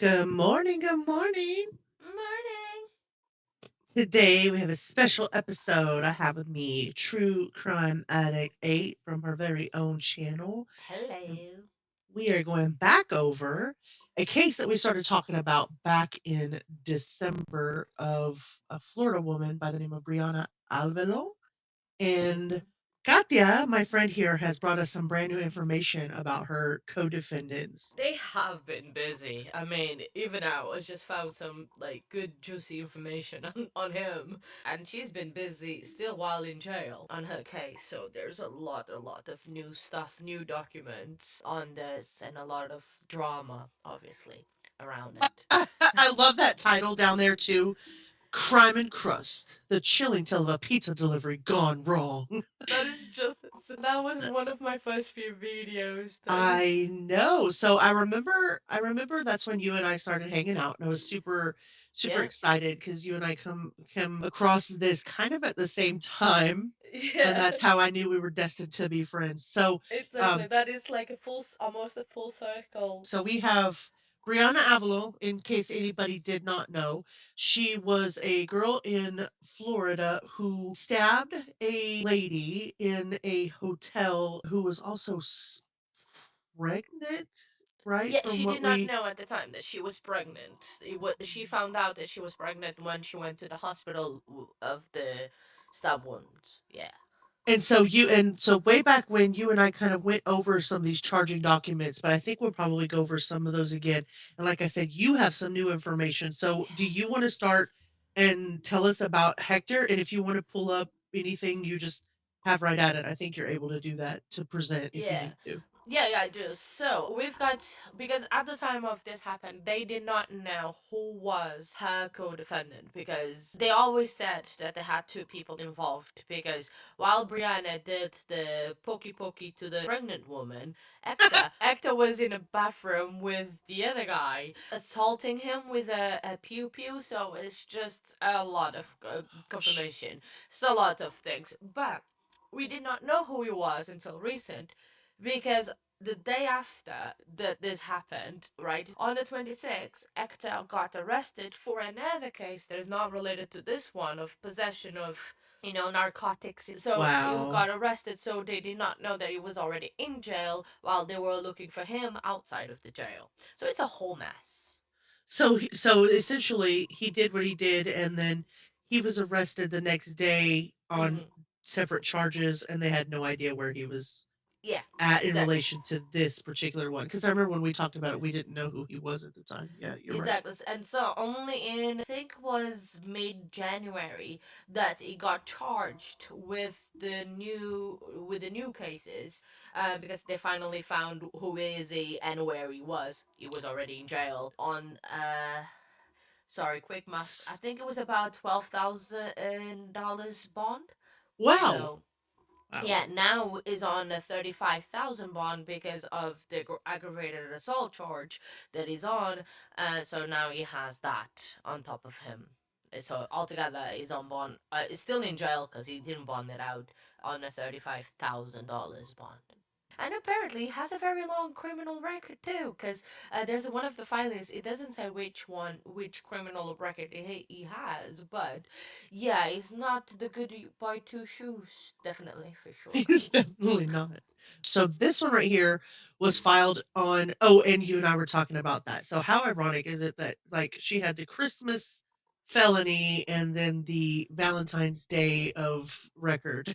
Good morning. Good morning. Morning. Today we have a special episode. I have with me True Crime Addict 8 from her very own channel. And Hello. we are going back over a case that we started talking about back in December of a Florida woman by the name of Brianna Alvelo. And Katya, my friend here, has brought us some brand new information about her co defendants. They have been busy. I mean, even now, I just found some good juicy information on him, and she's been busy still while in jail on her case. So there's a lot of new stuff, new documents on this, and a lot of drama, obviously, around it. I love that title down there, too. Crime and Crust, the chilling tale of a pizza delivery gone wrong. That is just that was one of my first few videos. I Thanks. know. So I remember that's when you and I started hanging out, and I was super Yeah. excited because you and I come across this kind of at the same time, and Yeah. that's how I knew we were destined to be friends. So Exactly. um That is like almost a full circle. So we have Brianna Alvelo, in case anybody did not know. She was a girl in Florida who stabbed a lady in a hotel who was also pregnant, right? Yeah, From she did what not we know at the time that she was pregnant. She found out that she was pregnant when she went to the hospital of the stab wounds. Yeah. and so way back when you and I kind of went over some of these charging documents, but I think we'll probably go over some of those again. And like I said, you have some new information. So do you want to start and tell us about Hector? And if you want to pull up anything you just have right at it, I think you're able to do that to present if you Yeah. need to. Yeah, I do. So we've got because at the time of this happened, they did not know who was her co-defendant because they always said that they had two people involved. Because while Brianna did the pokey pokey to the pregnant woman, Hector was in a bathroom with the other guy, assaulting him with a pew pew. So it's just a lot of confirmation. It's a lot of things, but we did not know who he was until recent because the day after that this happened, right, on the 26th, Ekta got arrested for another case that is not related to this one of possession of narcotics. So he Wow. got arrested, so they did not know that he was already in jail while they were looking for him outside of the jail. So it's a whole mess. So essentially he did what he did, and then he was arrested the next day on Mm-hmm. separate charges, and they had no idea where he was Yeah, at in exactly. relation to this particular one. Because I remember when we talked about it, we didn't know who he was at the time. Yeah, you're right. Exactly. And so only in I think was mid January that he got charged with the new cases, because they finally found who is he and where he was. He was already in jail on sorry, quick math. I S- think it was about $12,000 bond. Wow. So Wow. yeah, now is on a 35,000 bond because of the aggravated assault charge that he's on. So now he has that on top of him. So altogether, he's on bond. He's still in jail because he didn't bond it out on a $35,000 bond. And apparently has a very long criminal record too, because there's one of the filings. It doesn't say which criminal record he has, but yeah, he's not the good by two shoes, definitely for sure. He's definitely not. So this one right here was filed on. Oh, and you and I were talking about that. So how ironic is it that like she had the Christmas felony and then the Valentine's Day of record.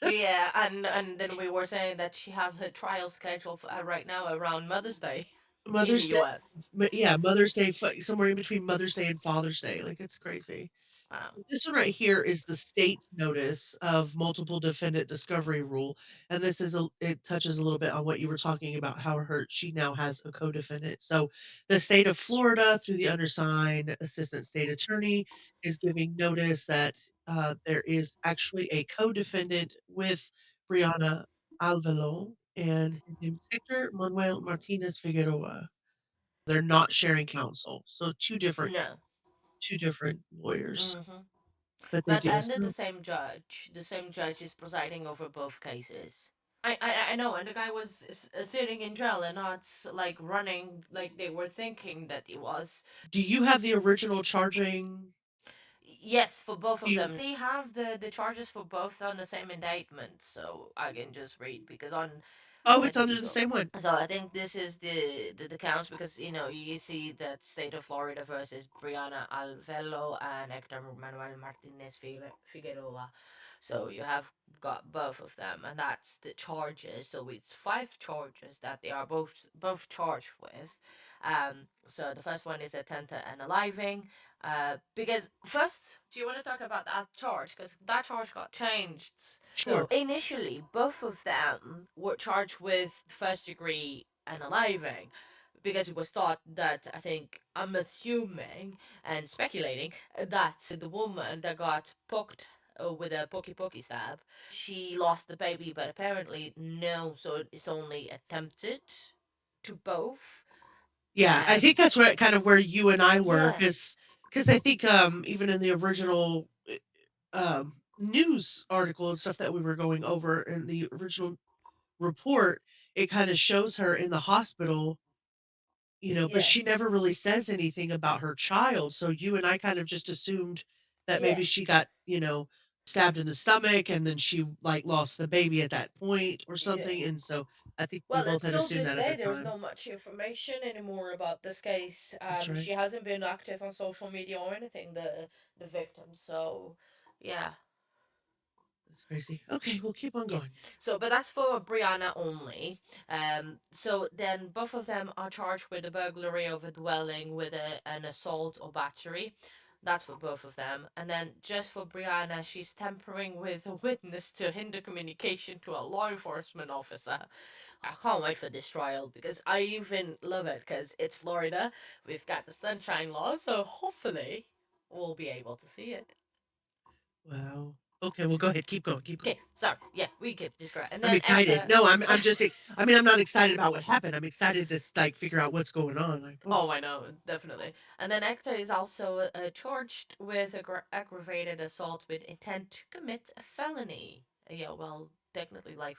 Yeah, and then we were saying that she has her trial scheduled for, right now around Mother's Day in the Mother's Day, U.S. but yeah, Mother's Day, somewhere in between Mother's Day and Father's Day. Like it's crazy. Wow. This one right here is the state's notice of multiple defendant discovery rule, and this is it touches a little bit on what you were talking about, how she now has a co-defendant. So the state of Florida, through the undersigned assistant state attorney, is giving notice that there is actually a co-defendant with Brianna Alvelo, and his name is Hector Manuel Martinez Figueroa. They're not sharing counsel, so No. two different lawyers, Mm-hmm. but they But do. under the same judge is presiding over both cases. I know, and the guy was sitting in jail and not like running like they were thinking that he was. Do you have the original charging? Yes, for both Do of you? them. They have the charges for both on the same indictment, so I can just read because on Oh, let it's me under the go. same one. So I think this is the counts because you see that state of Florida versus Brianna Alvelo and Hector Manuel Martinez Figueroa. So you have got both of them, and that's the charges. So it's five charges that they are both charged with. So the first one is attempted unaliving. Because first, do you want to talk about that charge? Because that charge got changed. Sure. So initially, both of them were charged with first degree unaliving because it was thought that I'm assuming and speculating that the woman that got poked with a pokey stab, she lost the baby, but apparently no, so it's only attempted to both. Yeah, I think that's where kind of where you and I were, Yeah, because I think even in the original news article and stuff that we were going over in the original report, it kind of shows her in the hospital, but yeah, she never really says anything about her child. So you and I kind of just assumed that yeah, maybe she got, stabbed in the stomach and then she like lost the baby at that point or yeah. something. And so I think we Well, both had until assumed this that at the day, there's time. not much information anymore about this case. That's right. She hasn't been active on social media or anything. The victim. So, yeah, That's crazy. Okay, we'll keep on yeah. going. So, but that's for Brianna only. So then both of them are charged with the burglary of a dwelling with an assault or battery. That's for both of them. And then just for Brianna, she's tampering with a witness to hinder communication to a law enforcement officer. I can't wait for this trial because I even love it because it's Florida. We've got the sunshine law, so hopefully we'll be able to see it. Wow. Okay, well, go ahead. Keep going. Keep going. Okay, sorry. Yeah, we keep this right. And I'm then excited. Ecta. No, I'm just. I mean, I'm not excited about what happened. I'm excited to like figure out what's going on. Like, oh, Oh, I know, definitely. And then Ecta is also charged with aggravated assault with intent to commit a felony. Yeah, well, technically, like,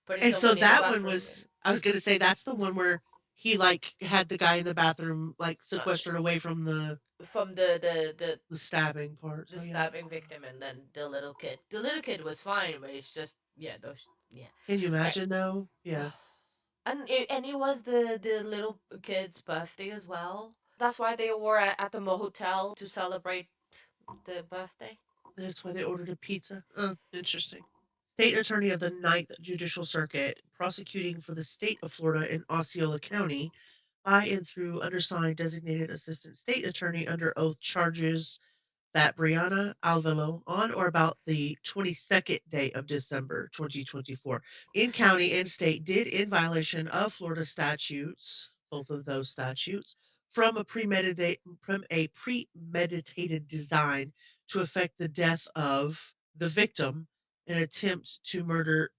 putting and so someone in a that one bathroom was. I was gonna say that's the one where he like had the guy in the bathroom like sequestered away from from the stabbing part. the So yeah. stabbing victim and then the little kid. The little kid was fine, but it's just yeah, those yeah. Can you Right. imagine though? Yeah. And it was the little kid's birthday as well. That's why they were at the motel to celebrate the birthday. That's why they ordered a pizza. Oh, interesting. State Attorney of the Ninth Judicial Circuit, prosecuting for the state of Florida in Osceola County, by and through undersigned designated assistant state attorney under oath charges that Brianna Alvelo, on or about the 22nd day of December 2024, in county and state, did in violation of Florida statutes, both of those statutes, from a premeditated design to effect the death of the victim, an attempt to murder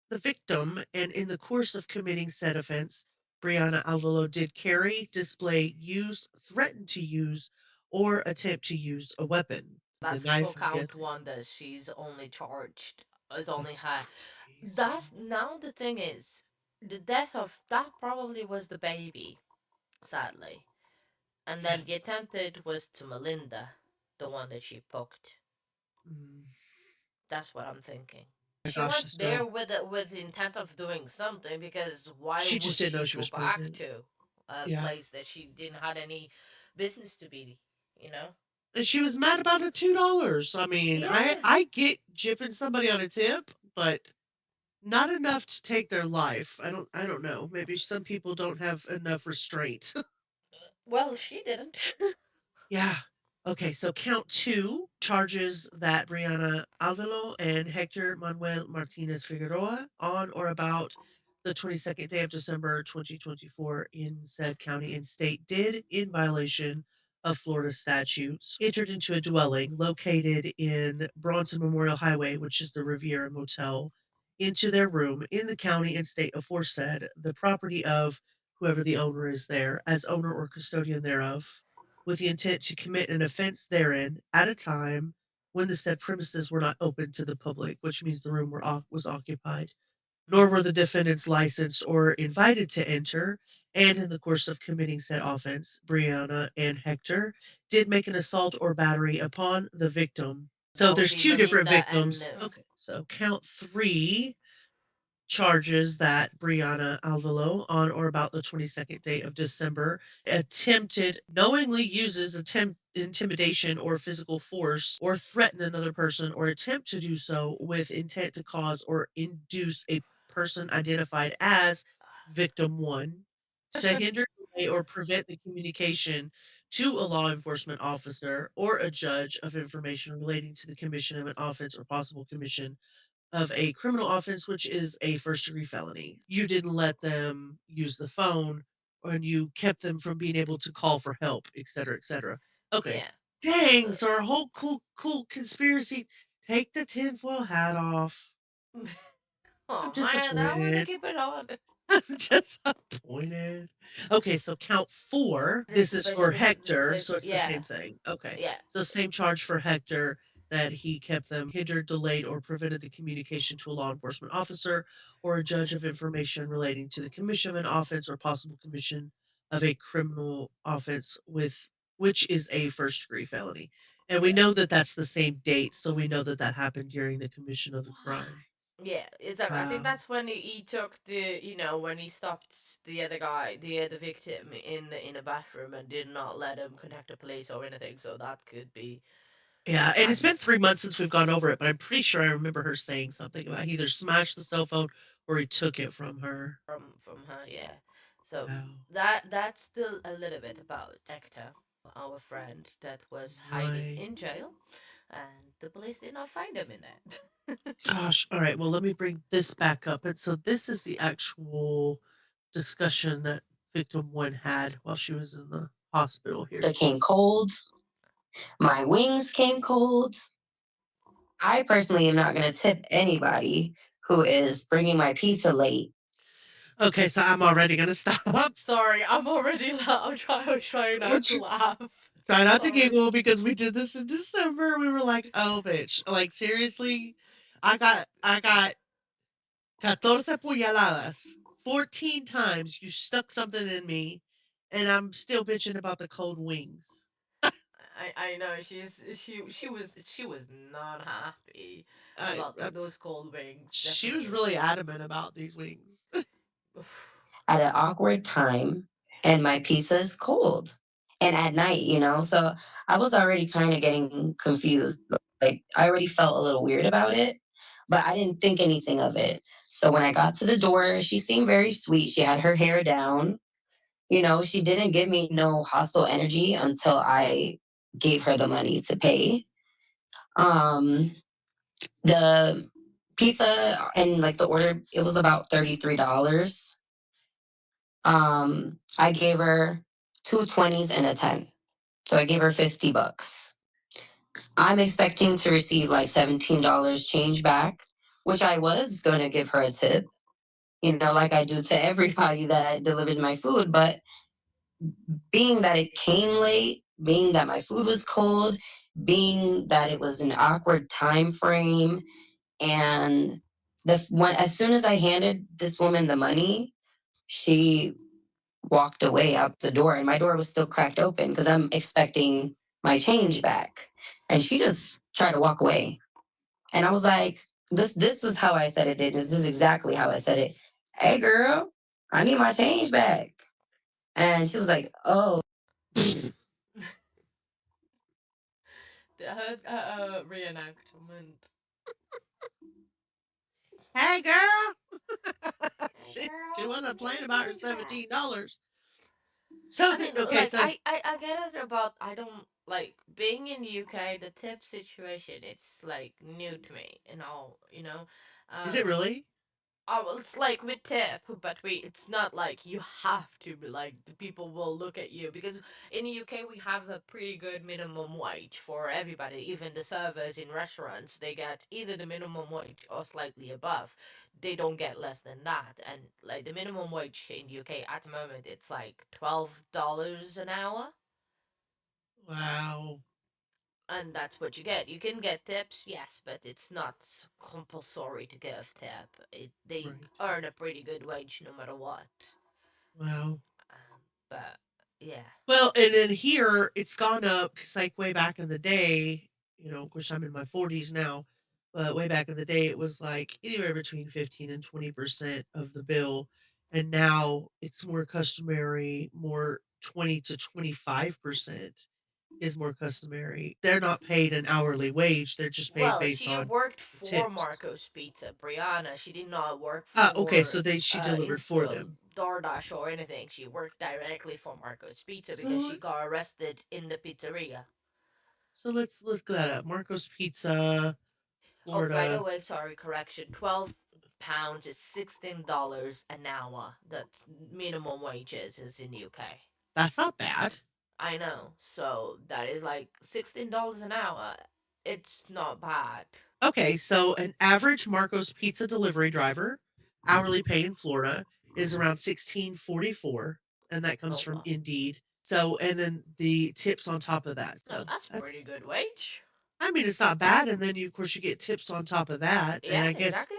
the victim, and in the course of committing said offense, Brianna Alvelo did carry, display, use, threaten to use, or attempt to use a weapon. The That's for knife, I'm count guessing. one that she's only charged is only That's her. crazy. That's now the thing is the death of that probably was the baby, sadly. And Yeah. then the attempted was to Melinda, the one that she poked. Mm, That's what I'm thinking. my She gosh, went this there girl. with the intent of doing something because why She just would didn't know she she go was back pregnant. to a Yeah. place that she didn't had any business to be, you know? And she was mad about the $2. I mean, I Yeah. I get jipping somebody on a tip, but not enough to take their life. I don't know. Maybe some people don't have enough restraint. Well, she didn't. Yeah. Okay, so count two charges that Brianna Alvelo and Hector Manuel Martinez Figueroa, on or about the 22nd day of December 2024 in said county and state, did in violation of Florida statutes, entered into a dwelling located in Bronson Memorial Highway, which is the Riviera Motel, into their room in the county and state aforesaid, the property of whoever the owner is there, as owner or custodian thereof, with the intent to commit an offense therein at a time when the said premises were not open to the public, which means the room was occupied. nor were the defendants licensed or invited to enter. And in the course of committing said offense, Brianna and Hector did make an assault or battery upon the victim. So Both there's two different Melinda and victims. Okay, so count three charges that Brianna Alvelo, on or about the 22nd day of December, attempted knowingly uses intimidation or physical force or threaten another person or attempt to do so with intent to cause or induce a person identified as victim one to hinder, delay, or prevent the communication to a law enforcement officer or a judge of information relating to the commission of an offense or possible commission of a criminal offense, which is a first degree felony. You didn't let them use the phone, and you kept them from being able to call for help, et cetera, et cetera. Okay. yeah. Dang, So so our whole cool conspiracy. Take the tinfoil hat off. I'm oh man, I want to disappointed. keep it on. I'm disappointed. Okay, so count four. This is for This the Hector, same. so it's the Yeah, same thing. Okay, yeah, so same charge for Hector, that he kept them hindered, delayed, or prevented the communication to a law enforcement officer or a judge of information relating to the commission of an offense or possible commission of a criminal offense with which is a first degree felony. And we yeah. know that that's the same date, so we know that that happened during the commission of the crime. Yeah, exactly. I think Wow. that's when he took the, when he stopped the other guy, the victim in a bathroom and did not let him contact the police or anything. So that could be Yeah, and it's kind of been 3 months since we've gone over it, but I'm pretty sure I remember her saying something about he either smashed the cell phone or he took it from her. from her. Yeah. So Wow. that's still a little bit about Hector, our friend that was hiding Right. in jail, and the police did not find him in that. Gosh. All right. Well, let me bring this back up. And so this is the actual discussion that victim one had while she was in the hospital here. That came cold. My wings came cold. I personally am not going to tip anybody who is bringing my pizza late. Okay, so I'm already gonna stop. Sorry, I'm already I'm trying not to laugh. Try not to Sorry. giggle because we did this in December. We were like, oh bitch. Like seriously, I got 14 puñaladas. 14 times you stuck something in me, and I'm still bitching about the cold wings. I know she was not happy I, about I those cold wings, She was definitely. really adamant about these wings. At an awkward time, and my pizza is cold. And at night, so I was already kind of getting confused. Like, I already felt a little weird about it, but I didn't think anything of it. So when I got to the door, she seemed very sweet. She had her hair down. She didn't give me no hostile energy until I gave her the money to pay. Um, the pizza and like the order, it was about $33. I gave her two 20s and a 10. So I gave her $50. I'm expecting to receive like $17 change back, which I was going to give her a tip, like I do to everybody that delivers my food. But being that it came late, being that my food was cold, being that it was an awkward time frame, and as soon as I handed this woman the money, she walked away out the door, and my door was still cracked open because I'm expecting my change back, and she just tried to walk away, and I was like, "This is how I said it. This is exactly how I said it. Hey, girl, I need my change back." And she was like, "Oh." Her reenactment. Hey girl, she Girl, wasn't I need playing my about her change back. $17. So I mean, okay, like so I get it about I don't like being in the UK. The tip situation, it's like new to me and all. is it Um, really? Oh, well, it's like with tip, but it's not like you have to be like the people will look at you because in the UK we have a pretty good minimum wage for everybody. Even the servers in restaurants, they get either the minimum wage or slightly above. They don't get less than that. And like the minimum wage in the UK at the moment, it's like $12 an hour. Wow. And that's what you get. You can get tips, yes, but it's not compulsory to give tip. They Right. earn a pretty good wage no matter what. Wow. But yeah. Well, and then here it's gone up because, like, way back in the day, of course, I'm in my 40s now, but way back in the day, it was like anywhere between 15 and 20% of the bill. And now it's more customary, more 20 to 25% is more customary. They're not paid an hourly wage, they're just paid Well, based she on worked for tips. Marco's Pizza, Brianna. She did not work Okay, for so she delivered ins for them. DoorDash or anything. She worked directly for Marco's Pizza because So she got arrested in the pizzeria. so let's look that up. Marco's Pizza, Oh, by the Florida. way, sorry, correction. £12 is $16 an hour. That's minimum wages is in UK. That's not bad. I know. So that is like $16 an hour. It's not bad. Okay, so an average Marco's Pizza delivery driver, hourly pay in Florida, is around 16.44, and that comes Oh from well. Indeed. So, and then the tips on top of that. No, So that's pretty that's, good wage. I mean, it's not bad. And then of course, you get tips on top of that. And Yeah, exactly.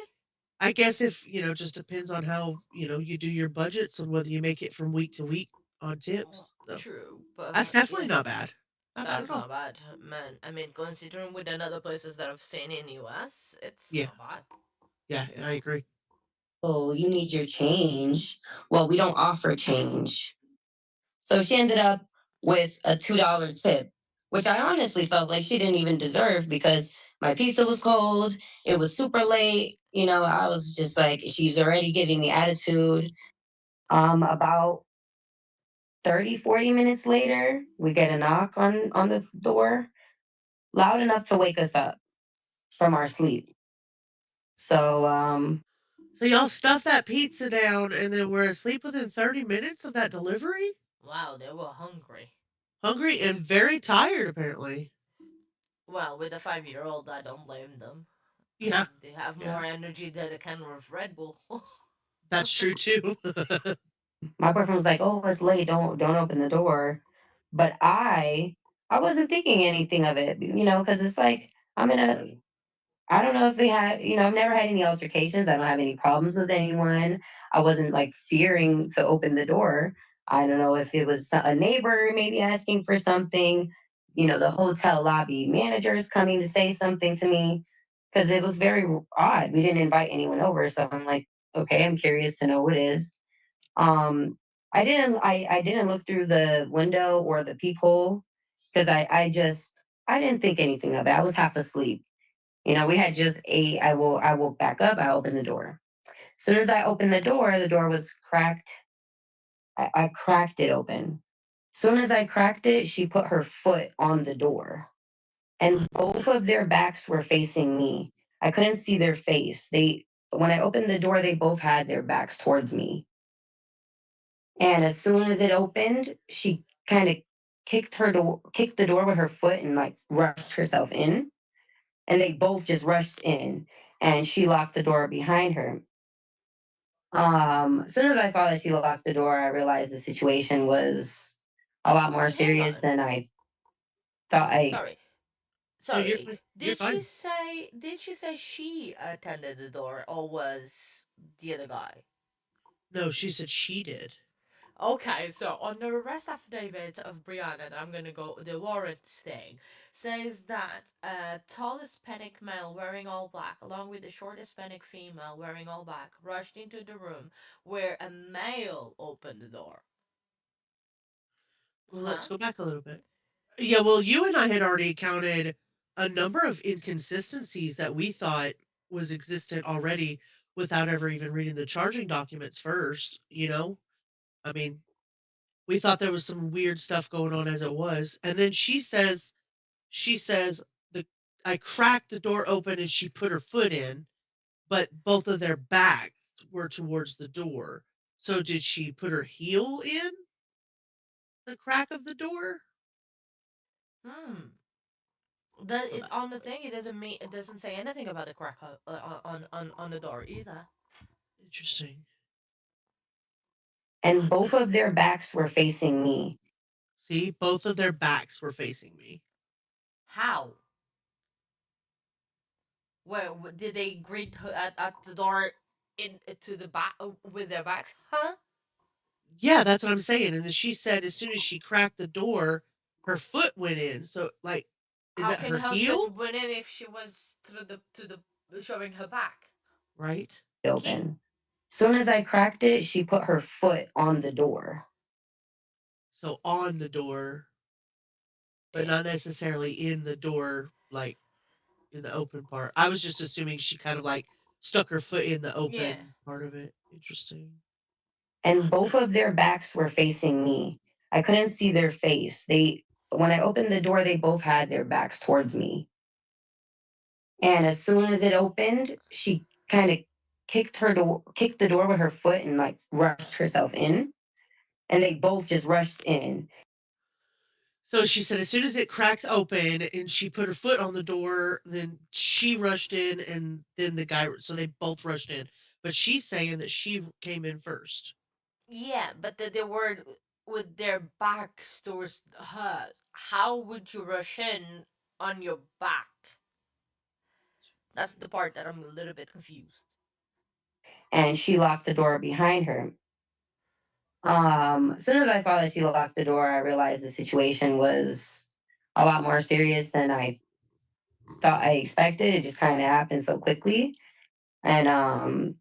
I guess if just depends on how you do your budgets and whether you make it from week to week on Well, tips. So true, that's but definitely yeah, not bad. Not that bad at is all. not bad, man. I mean, considering with another places that I've seen in US, it's Yeah, not bad. yeah, I agree. Oh, you need your change. Well, we don't offer change. So she ended up with a $2 tip, which I honestly felt like she didn't even deserve because my pizza was cold. It was super late. I was just like, she's already giving me attitude. About 30, 40 minutes later, we get a knock on the door, loud enough to wake us up from our sleep. So, So y'all stuffed that pizza down and then were asleep within 30 minutes of that delivery? Wow, they were hungry. Hungry and very tired, apparently. Well, with a 5-year-old, I don't blame them. Yeah, They have yeah, more energy than a can of Red Bull. that's true too. my boyfriend was like, "Oh, it's late. Don't open the door." But I wasn't thinking anything of it, because it's like I'm in a I don't know if they had, I've never had any altercations. I don't have any problems with anyone. I wasn't like fearing to open the door. I don't know if it was a neighbor maybe asking for something, the hotel lobby manager is coming to say something to me because it was very odd. We didn't invite anyone over. So I'm like, okay, I'm curious to know what it is. Um, I didn't look through the window or the peephole because I didn't think anything of it. I was half asleep. We had just ate. I woke back up. I opened the door. As soon as I opened the door was cracked. I cracked it open. As soon as I cracked it, she put her foot on the door. And both of their backs were facing me. I couldn't see their face. When I opened the door, they both had their backs towards me. And as soon as it opened, she kind of kicked the door with her foot and like rushed herself in. And they both just rushed in and she locked the door behind her. As soon as I saw that she locked the door, I realized the situation was a lot more Hang serious on. than I thought. Sorry. No, you're Sorry. fine. You're fine. Did she say she attended the door or was the other guy? No, she said she did. Okay, so on the arrest affidavit of Brianna, that I'm gonna go the warrant thing, says that a tall Hispanic male wearing all black, along with a short Hispanic female wearing all black, rushed into the room where a male opened the door. Well, let's Huh? go back a little bit. Yeah, well, you and I had already counted a number of inconsistencies that we thought was existent already without ever even reading the charging documents first. I mean, we thought there was some weird stuff going on as it was. And then she says the I cracked the door open and she put her foot in, but both of their backs were towards the door. So did she put her heel in the crack of the door? Hmm. The Go it back on a the bit. thing, it doesn't say anything about the crack on the door either. Interesting. And both of their backs were facing me. See, both of their backs were facing me. How? Where did they greet her at the door in to the back with their backs? Huh? Yeah, that's what I'm saying. And then she said as soon as she cracked the door, her foot went in. So like, is How that can her her foot heel? went in if she was through the to the showing her back? Right. Key. Open. Soon as I cracked it, she put her foot on the door. So on the door, but Eh, not necessarily in the door, like in the open part. I was just assuming she kind of like stuck her foot in the yeah. open part of it. Interesting. And both of their backs were facing me. I couldn't see their face. When I opened the door, they both had their backs towards me. And as soon as it opened, she kind of kicked the door with her foot and like rushed herself in. And they both just rushed in. So she said as soon as it cracks open and she put her foot on the door, then she rushed in and then the guy, so they both rushed in. But she's saying that she came in first. Yeah, but they were with their backs towards her. How would you rush in on your back? That's the part that I'm a little bit confused. And she locked the door behind her. As soon as I saw that she locked the door, I realized the situation was a lot more serious than I thought I expected. It just kind of happened so quickly. And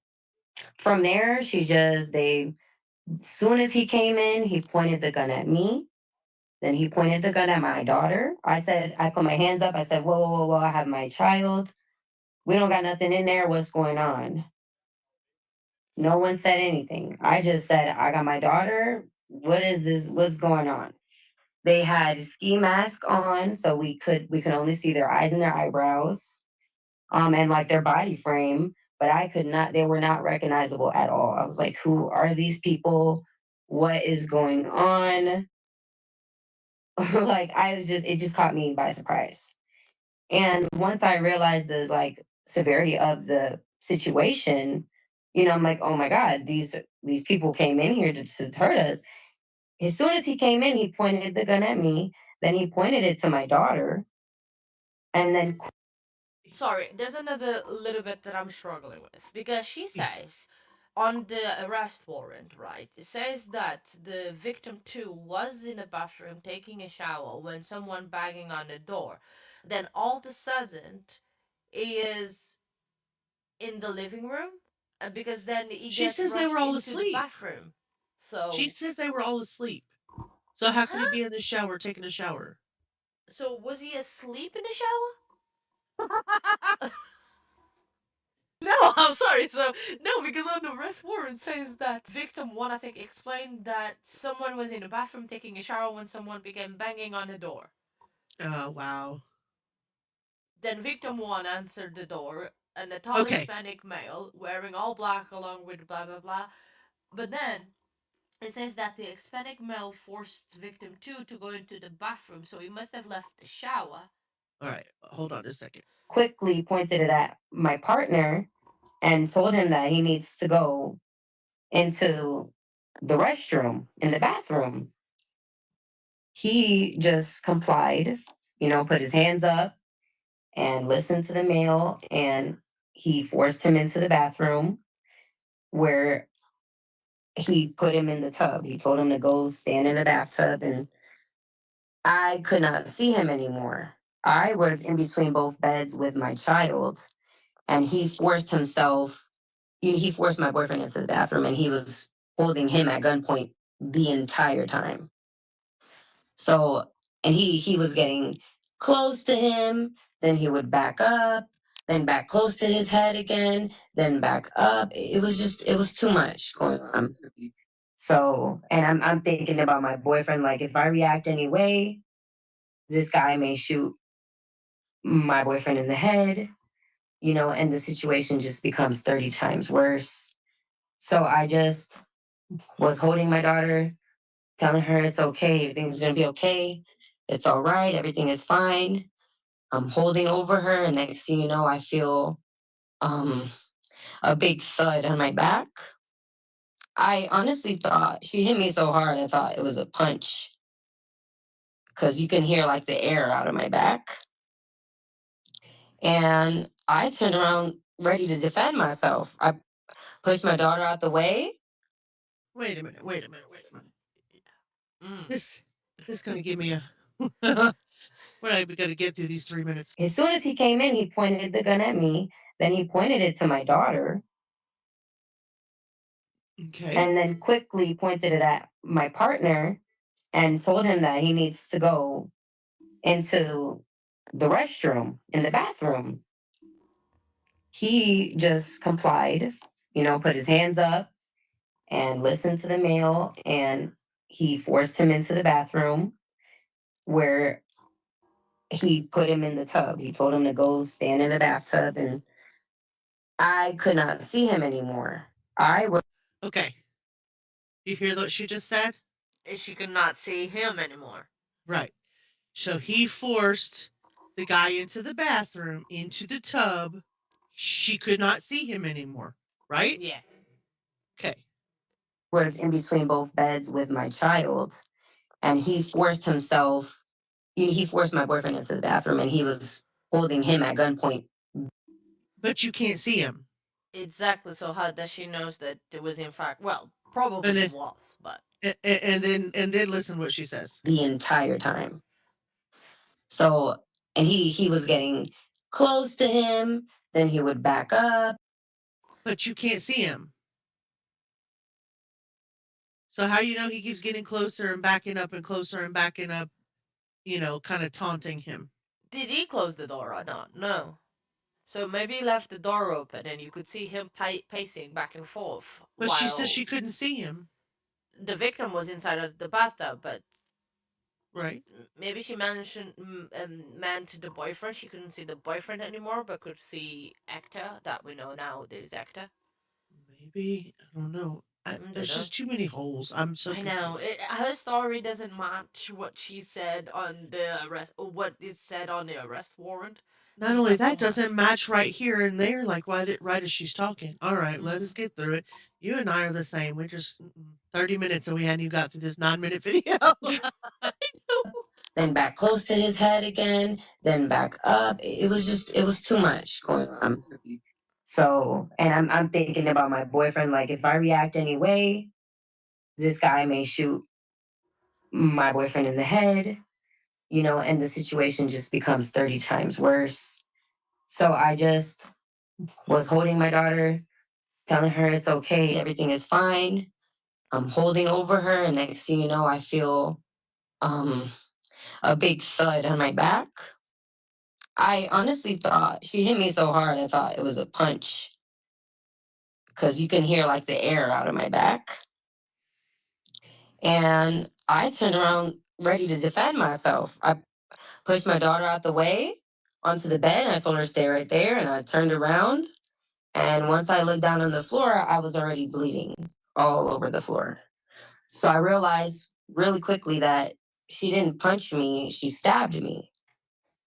from there, as soon as he came in, he pointed the gun at me. Then he pointed the gun at my daughter. I put my hands up. I said, whoa, whoa, whoa, whoa, I have my child. We don't got nothing in there. What's going on? No one said anything. I just said, I got my daughter. What is this? What's going on? They had ski mask on, so we could only see their eyes and their eyebrows, and like their body frame. But I could not. They were not recognizable at all. I was like, who are these people? What is going on? Like it just caught me by surprise. And once I realized the like severity of the situation, I'm like, oh my god, these people came in here to hurt us. As soon as he came in, he pointed the gun at me. Then he pointed it to my daughter, and then Sorry, there's another little bit that I'm struggling with because she says on the arrest warrant, right? It says that the victim too was in a bathroom taking a shower when someone banging on the door. Then all of a sudden, he is in the living room, because then he She gets says they were rushed all into the asleep. bathroom. She So, says they were all asleep. So how could he huh? be in the shower taking a shower? So was he asleep in the shower? No, I'm sorry. So no, because on the arrest warrant says that victim one, I think, explained that someone was in the bathroom taking a shower when someone began banging on the door. Oh, wow. Then victim one answered the door, and a tall Okay. Hispanic male wearing all black along with blah blah blah. But then it says that the Hispanic male forced victim two to go into the bathroom, so he must have left the shower. All right. Hold on a second. quickly pointed it at my partner and told him that he needs to go into the restroom in the bathroom. He just complied, put his hands up and listened to the male, and he forced him into the bathroom where he put him in the tub. He told him to go stand in the bathtub, and I could not see him anymore. I was in between both beds with my child, and he forced my boyfriend into the bathroom, and he was holding him at gunpoint the entire time. So, and he was getting close to him, then he would back up, then back close to his head again, then back up. It was too much going on. So, and I'm thinking about my boyfriend, like if I react anyway, this guy may shoot my boyfriend in the head, and the situation just becomes 30 times worse. So I just was holding my daughter, telling her it's okay, everything's gonna be okay, it's all right, everything is fine. I'm holding over her, and next thing you know, I feel um, a big thud on my back. I honestly thought she hit me so hard, I thought it was a punch because you can hear like the air out of my back. And I turned around ready to defend myself. I pushed my daughter out the way. Wait a minute, wait a minute, wait a minute. Mm. This gonna give me a what I gotta get through these 3 minutes. As soon as he came in, he pointed the gun at me. Then he pointed it to my daughter Okay. and then quickly pointed it at my partner and told him that he needs to go into the restroom in the bathroom. He just complied, put his hands up and listened to the male, and he forced him into the bathroom where he put him in the tub. He told him to go stand in the bathtub, and I could not see him anymore. I was Okay. You hear what she just said? She could not see him anymore. Right. So he forced the guy into the bathroom, into the tub. She could not see him anymore. Right? Yeah. Okay. was in between both beds with my child, and he forced himself. He forced my boyfriend into the bathroom, and he was holding him at gunpoint. But you can't see him. Exactly. So how does she knows that it was in fact? Well, And probably then was, but and then listen what she says. The entire time. So, and he was getting close to him, then he would back up. But you can't see him. So how you know he keeps getting closer and backing up and closer and backing up, kind of taunting him. did he close the door or not? No. So maybe he left the door open and you could see him pacing back and forth But she says while she couldn't see him. the victim was inside of the bathtub. But Right. maybe she meant the boyfriend. She couldn't see the boyfriend anymore, but could see Hector, that we know now is Hector. Maybe. I don't know. I don't There's know. just too many holes. I'm so I know confused. her story doesn't match what she said on the arrest, or what is said on the arrest warrant. Not Some only stuff that, don't match. doesn't match right here and there, like right as she's talking. All right, let us Mm. get through it. You and I are the same. We're just 30 minutes and we hadn't even got through this 9 minute video. Then back close to his head again, then back up. It was too much going on. So, and I'm thinking about my boyfriend. Like, if I react anyway, this guy may shoot my boyfriend in the head, and the situation just becomes 30 times worse. So I just was holding my daughter, telling her it's okay, everything is fine. I'm holding over her, and next thing you know, I feel um, a big thud on my back. I honestly thought she hit me so hard, I thought it was a punch because you can hear like the air out of my back. And I turned around ready to defend myself. I pushed my daughter out the way onto the bed, and I told her to stay right there. And I turned around. And once I looked down on the floor, I was already bleeding all over the floor. So I realized really quickly that she didn't punch me, she stabbed me.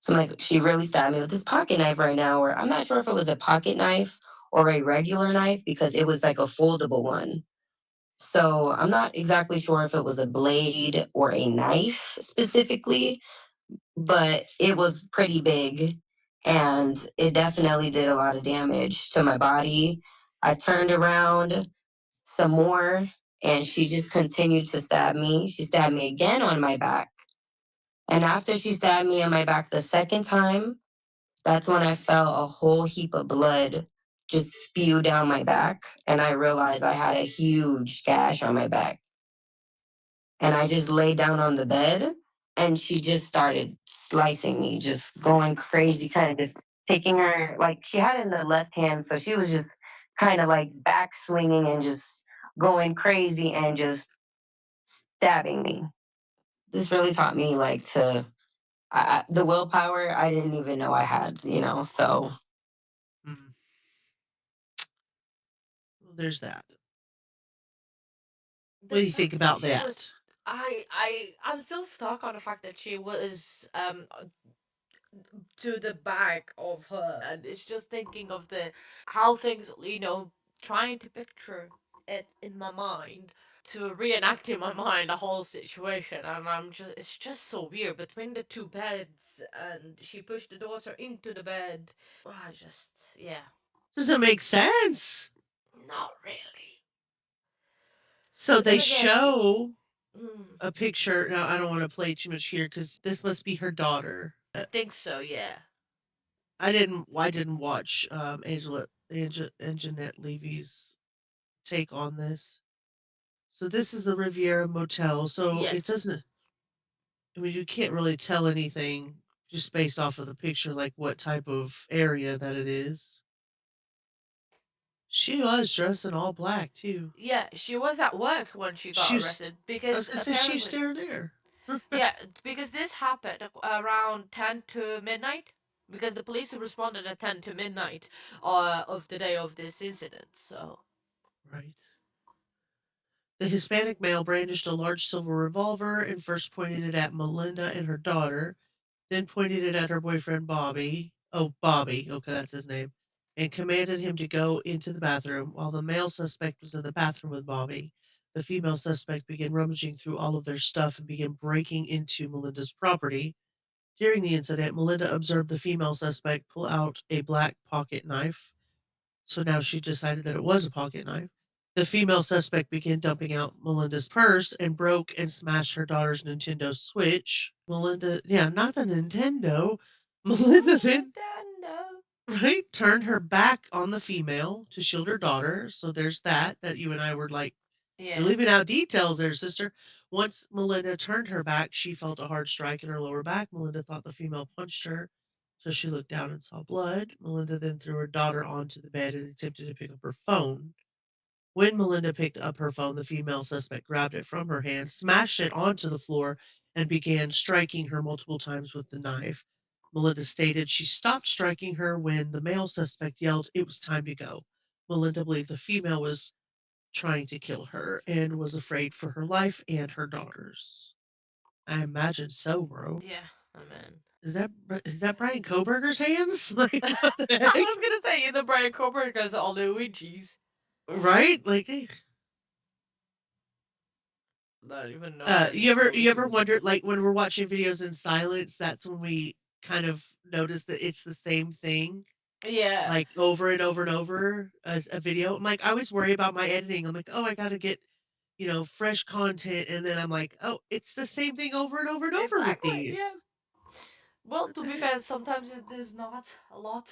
So I'm like, she really stabbed me with this pocket knife right now, or I'm not sure if it was a pocket knife or a regular knife because it was like a foldable one. So I'm not exactly sure if it was a blade or a knife specifically, but it was pretty big and it definitely did a lot of damage to my body. I turned around some more and she just continued to stab me. She stabbed me again on my back. And after she stabbed me on my back the second time, that's when I felt a whole heap of blood just spew down my back. And I realized I had a huge gash on my back. And I just lay down on the bed and she just started slicing me, just going crazy, kind of just taking her, like she had it in the left hand. So she was just kind of like back swinging and just going crazy and just stabbing me. This really taught me like the willpower I didn't even know I had, so. Mm, well, there's that. What The do you think fact that about she was, that? I'm still stuck on the fact that she was to the back of her, and it's just thinking of the how things, trying to picture it in my mind. to reenact in my mind the whole situation, and it's just so weird between the two beds, and she pushed the daughter into the bed. I just, yeah, Doesn't make sense. not really. So But then they again, show hmm, a picture. Now, I don't want to play too much here because this must be her daughter. I think so. Yeah. I didn't watch Anjanette Levy's take on this. So this is the Riviera Motel. So it Yes. doesn't. I mean, you can't really tell anything just based off of the picture, like what type of area that it is. She was dressed in all black too. Yeah, she was at work when she got She's. arrested I was because gonna say she's apparently, still there. yeah, because this happened around 10 to midnight. Because the police responded at 10 to midnight of the day of this incident. So, Right. The Hispanic male brandished a large silver revolver and first pointed it at Melinda and her daughter, then pointed it at her boyfriend Bobby. Oh, Bobby. Okay, that's his name. And commanded him to go into the bathroom. While the male suspect was in the bathroom with Bobby, the female suspect began rummaging through all of their stuff and began breaking into Melinda's property. During the incident, Melinda observed the female suspect pull out a black pocket knife. So now she decided that it was a pocket knife. The female suspect began dumping out Melinda's purse and broke and smashed her daughter's Nintendo Switch. Melinda, yeah, not the Nintendo. Melinda then, Nintendo. right, turned her back on the female to shield her daughter. So there's that you and I were like, you're Yeah. leaving out details there, sister. Once Melinda turned her back, she felt a hard strike in her lower back. Melinda thought the female punched her, so she looked down and saw blood. Melinda then threw her daughter onto the bed and attempted to pick up her phone. When Melinda picked up her phone, the female suspect grabbed it from her hand, smashed it onto the floor, and began striking her multiple times with the knife. Melinda stated she stopped striking her when the male suspect yelled it was time to go. Melinda believed the female was trying to kill her and was afraid for her life and her daughters. I imagine so, bro. Yeah. Oh, man. Is that Brian Koberger's hands? Like what the I heck? was gonna say either Brian Cooper because all the Luigi's. Right? Like Not even know that you it's ever you Luigi ever or wondered, something. like when we're watching videos in silence, that's when we kind of notice that it's the same thing, Yeah. like over and over and over as a video. I'm like, I always worry about my editing. I'm like, oh, I gotta get, fresh content, and then I'm like, oh, it's the same thing over and over and over with Exactly. Yeah. these. Well, What to the be heck? fair, sometimes it is not a lot,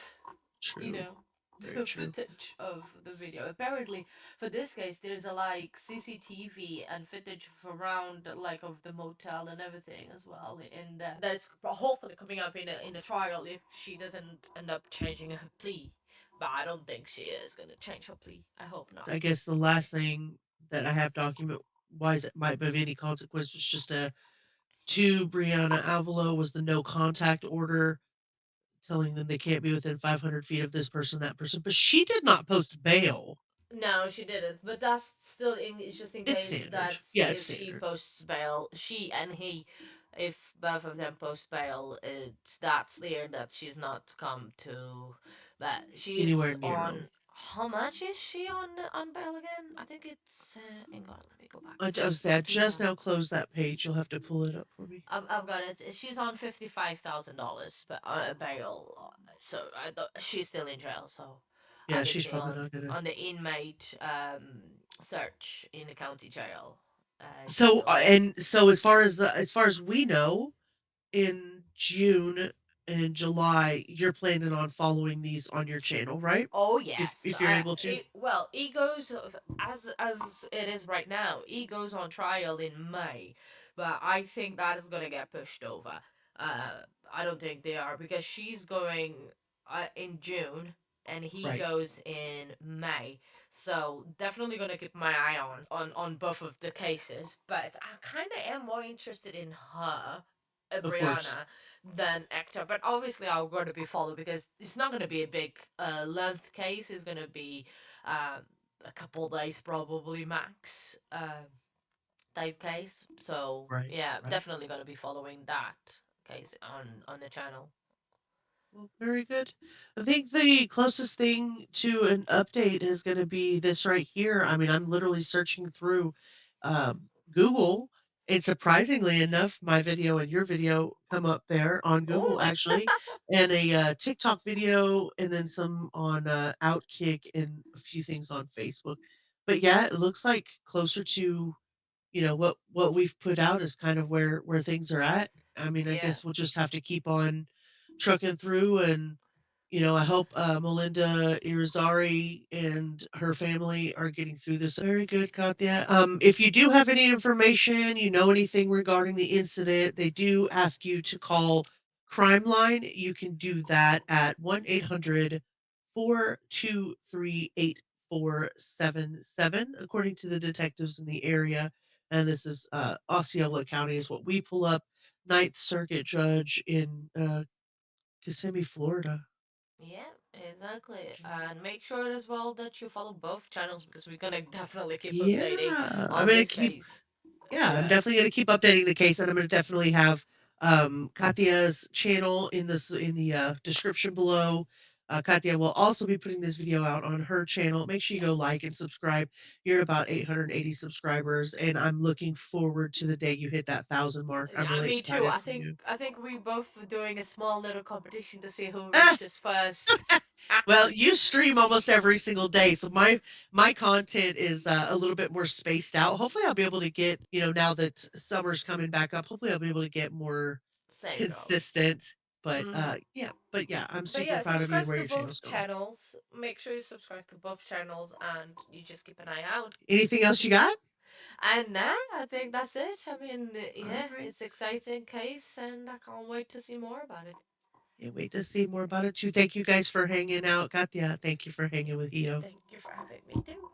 you True. know, Very the true. footage of the video. Apparently, for this case, there's a like CCTV and footage around like of the motel and everything as well. In that's hopefully coming up in a trial if she doesn't end up changing her plea. But I don't think she is gonna change her plea. I hope not. I guess the last thing that I have document wise it might be of any consequence was just a to Brianna Alvelo was the no contact order telling them they can't be within 500 feet of this person, that person. But she did not post bail. No, she didn't. But that's still in. It's just in It's case standard. that Yeah, it's if she standard. posts bail, she and he, if both of them post bail, it's that's clear that she's not come to. But Anywhere she's near on. them. How much is she on bail again? I think it's. Hang on, let me go back. I Do you just have now it? closed that page. You'll have to pull it up for me. I've got it. She's on $55,000, but bail. So she's still in jail. So I Yeah, can she's see probably not gonna. on the inmate search in the county jail. It's So still. and so as far as we know, in June and July, you're planning on following these on your channel, right? Oh If yes. if you're able to. Well, he goes as it is right now. He goes on trial in May, but I think that is gonna get pushed over. Uh, I don't think they are because she's going in June and he Right, goes in May. So definitely gonna keep my eye on both of the cases. But I kind of am more interested in her, of course. Brianna, than Hector. But obviously, I'm going to be followed because it's not going to be a big length case. It's going to be a couple days, probably max, type case. So Right, yeah, right. definitely going to be following that case on the channel. Well, very good. I think the closest thing to an update is going to be this right here. I mean, I'm literally searching through. Google, and surprisingly enough, my video and your video come up there on Google Oh, actually, and a TikTok video, and then some on Outkick and a few things on Facebook. But yeah, it looks like closer to what we've put out is kind of where things are at. I mean, I yeah. guess we'll just have to keep on trucking through, and I hope Melinda Irizarry and her family are getting through this very good, Katya. If you do have any information, anything regarding the incident, they do ask you to call Crime Line. You can do that at 1-800-423-8477, according to the detectives in the area. And this is Osceola County is what we pull up. Ninth Circuit Judge in Kissimmee, Florida. Yeah, exactly. And make sure as well that you follow both channels because we're gonna definitely keep updating Yeah, I'm on gonna this keep. case. Yeah, I'm Yeah. definitely gonna keep updating the case, and I'm gonna definitely have Katya's channel in the description below. Katya will also be putting this video out on her channel. Make sure you go Yes. like and subscribe. You're about 880 subscribers, and I'm looking forward to the day you hit that 1,000 mark. I'm Yeah, really me too. excited I for think you. I think we both are doing a small little competition to see who Ah, reaches first. well, you stream almost every single day, so my content is a little bit more spaced out. Hopefully, I'll be able to get now that summer's coming back up. Hopefully, I'll be able to get more Same goes. consistent. But Mhm. yeah, I'm But super yeah, proud of you subscribe and where to your channel's both going. channels. Make sure you subscribe to both channels, and you just keep an eye out. Anything else you got? And now I think that's it. I mean, All yeah, right. it's exciting case, and I can't wait to see more about it. Can't wait to see more about it too. Thank you guys for hanging out. Katya, thank you for hanging with Io. Thank you for having me too.